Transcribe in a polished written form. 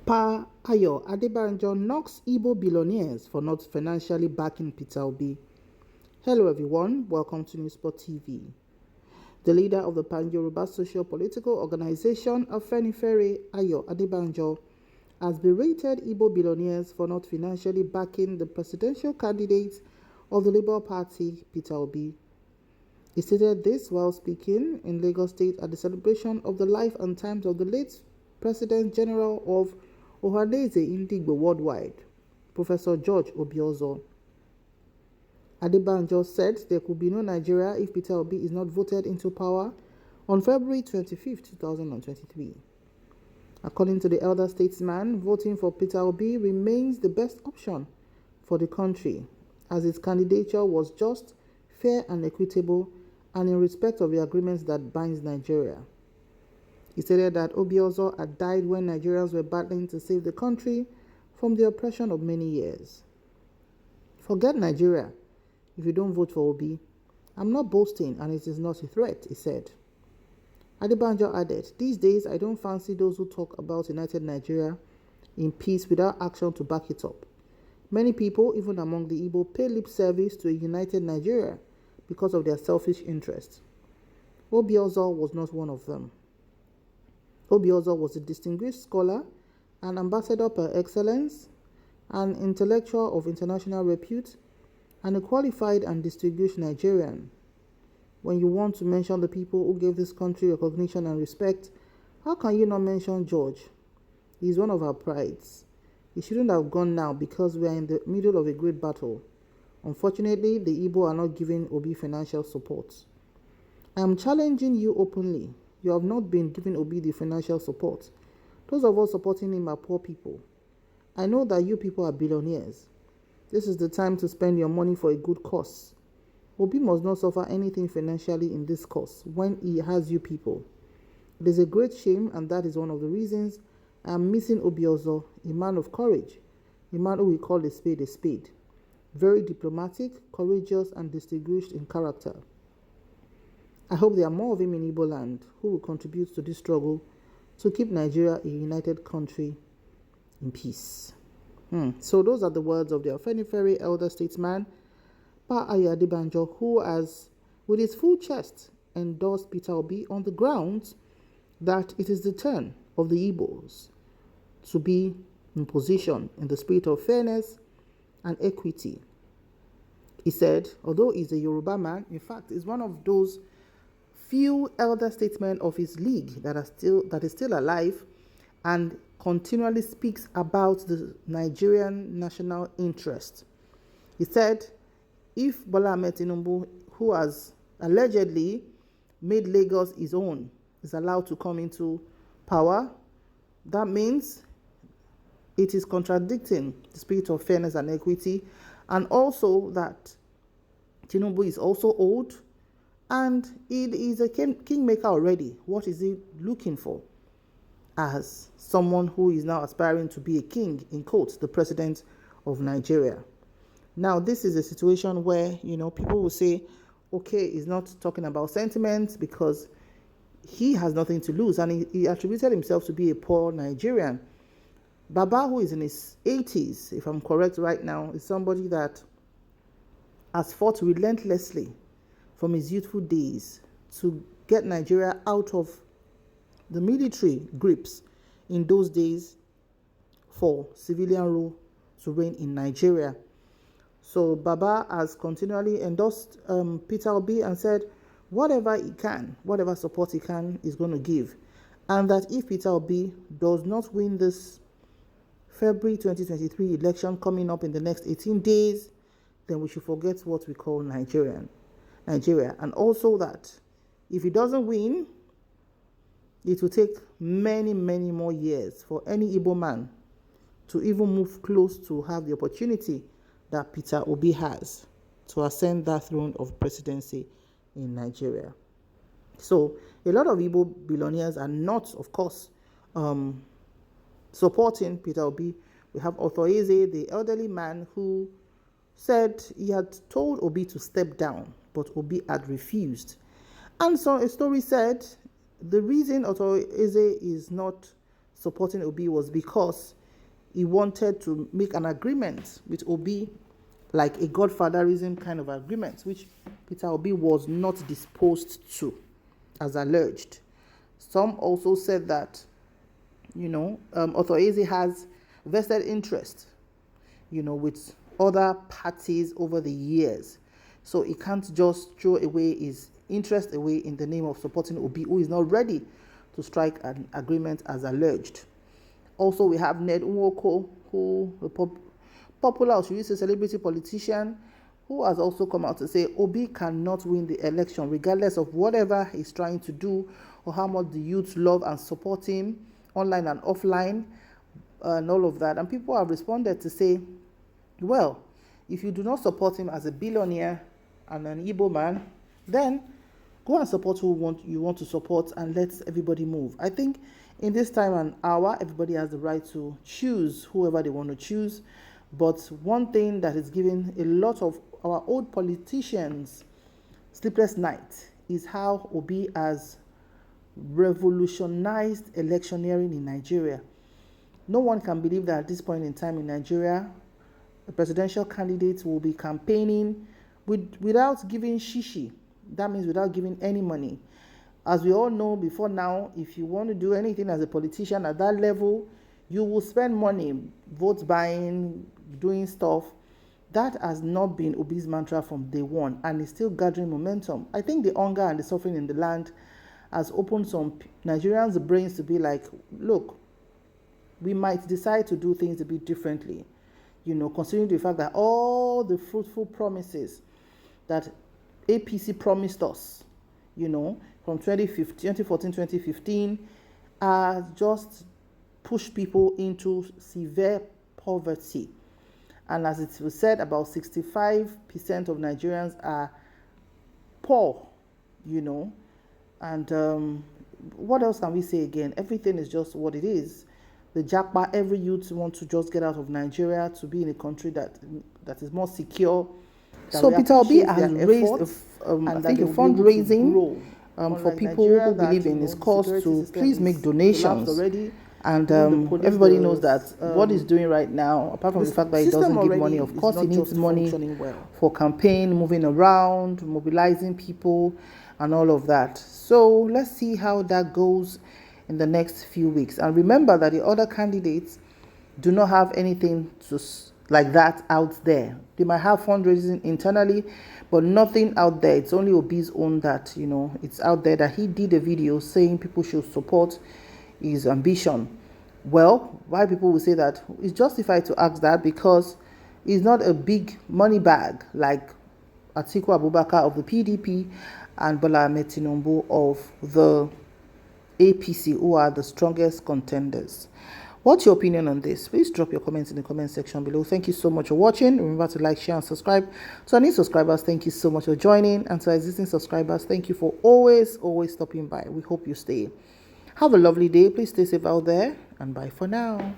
Pa Ayo Adebanjo knocks Igbo billionaires for not financially backing Peter Obi. Hello everyone, welcome to Newsport TV. The leader of the Pan-Yoruba socio-political organization Afenifere, Ayo Adebanjo, has berated Igbo billionaires for not financially backing the presidential candidate of the Labour Party, Peter Obi. He stated this while speaking in Lagos State at the celebration of the life and times of the late President General of Ohaneze Igbo worldwide, Professor George Obiozor. Adebanjo said there could be no Nigeria if Peter Obi is not voted into power on February 25, 2023. According to the elder statesman, voting for Peter Obi remains the best option for the country, as his candidature was just, fair and equitable, and in respect of the agreements that binds Nigeria. He stated that Obiozor had died when Nigerians were battling to save the country from the oppression of many years. Forget Nigeria if you don't vote for Obi. I'm not boasting and it is not a threat, he said. Adebanjo added, these days I don't fancy those who talk about united Nigeria in peace without action to back it up. Many people, even among the Igbo, pay lip service to a united Nigeria because of their selfish interests. Obiozor was not one of them. Obiozor was a distinguished scholar, an ambassador par excellence, an intellectual of international repute, and a qualified and distinguished Nigerian. When you want to mention the people who gave this country recognition and respect, how can you not mention George? He is one of our prides. He shouldn't have gone now because we are in the middle of a great battle. Unfortunately, the Igbo are not giving Obi financial support. I am challenging you openly. You have not been giving Obi the financial support. Those of us supporting him are poor people. I know that you people are billionaires. This is the time to spend your money for a good cause. Obi must not suffer anything financially in this cause when he has you people. It is a great shame, and that is one of the reasons I am missing Obiozor, a man of courage, a man who we call a spade a spade. Very diplomatic, courageous, and distinguished in character. I hope there are more of him in Igbo land who will contribute to this struggle to keep Nigeria a united country in peace. So those are the words of the Afenifere elder statesman, Pa Ayo Adebanjo, who has, with his full chest, endorsed Peter Obi on the grounds that it is the turn of the Igbos to be in position in the spirit of fairness and equity. He said, although he's a Yoruba man, in fact, he's one of those few elder statesmen of his league that is still alive and continually speaks about the Nigerian national interest. He said, if Bola Ahmed Tinubu, who has allegedly made Lagos his own, is allowed to come into power, that means it is contradicting the spirit of fairness and equity, and also that Tinubu is also old and he is a kingmaker already. What is he looking for as someone who is now aspiring to be a king, in quotes, the president of Nigeria? Now, this is a situation where, people will say, okay, he's not talking about sentiments because he has nothing to lose, and he attributed himself to be a poor Nigerian. Baba, who is in his 80s, if I'm correct right now, is somebody that has fought relentlessly from his youthful days to get Nigeria out of the military grips in those days for civilian rule to reign in Nigeria. So Baba has continually endorsed Peter Obi and said whatever he can, whatever support he can, is going to give. And that if Peter Obi does not win this February 2023 election coming up in the next 18 days, then we should forget what we call Nigeria. And also that if he doesn't win, it will take many, many more years for any Igbo man to even move close to have the opportunity that Peter Obi has to ascend that throne of presidency in Nigeria. So a lot of Igbo billionaires are not, of course, supporting Peter Obi. We have Otoeze, the elderly man who said he had told Obi to step down, but Obi had refused. And so a story said the reason Otoeze is not supporting Obi was because he wanted to make an agreement with Obi, like a godfatherism kind of agreement, which Peter Obi was not disposed to, as alleged. Some also said that, Author Eze has vested interest, with other parties over the years. So he can't just throw away his interest away in the name of supporting Obi, who is not ready to strike an agreement as alleged. Also, we have Ned Nwoko, who a popular, or should we say celebrity politician, who has also come out to say Obi cannot win the election regardless of whatever he's trying to do or how much the youth love and support him online and offline and all of that. And people have responded to say, well, if you do not support him as a billionaire and an Igbo man, then go and support who you want to support and let everybody move. I think in this time and hour, everybody has the right to choose whoever they want to choose. But one thing that is giving a lot of our old politicians sleepless night is how Obi has revolutionized electioneering in Nigeria. No one can believe that at this point in time in Nigeria, the presidential candidate will be campaigning without giving shishi. That means without giving any money. As we all know, before now, if you want to do anything as a politician at that level, you will spend money, vote buying, doing stuff. That has not been Obi's mantra from day one, and is still gathering momentum. I think the hunger and the suffering in the land has opened some Nigerians' brains to be like, look, we might decide to do things a bit differently, considering the fact that all the fruitful promises that APC promised us, from 2014, 2015, just push people into severe poverty. And as it was said, about 65% of Nigerians are poor, And what else can we say again? Everything is just what it is. The Japa, every youth wants to just get out of Nigeria to be in a country that is more secure. So Peter Obi has raised, I think, a fundraising for people who believe in his cause to please make donations. And everybody knows that what he's doing right now, apart from the fact that he doesn't give money, of course he needs money for campaign, moving around, mobilizing people, and all of that. So let's see how that goes in the next few weeks. And remember that the other candidates do not have anything like that out there. They might have fundraising internally, but nothing out there. It's only Obi's own that, it's out there that he did a video saying people should support his ambition. Well, why people will say that, it's justified to ask that because he's not a big money bag like Atiku Abubakar of the PDP and Bola Ahmed Tinubu of the APC, who are the strongest contenders. What's your opinion on this? Please drop your comments in the comment section below. Thank you so much for watching. Remember to like, share, and subscribe. To our new subscribers, thank you so much for joining. And to our existing subscribers, thank you for always stopping by. We hope you stay. Have a lovely day. Please stay safe out there. And bye for now.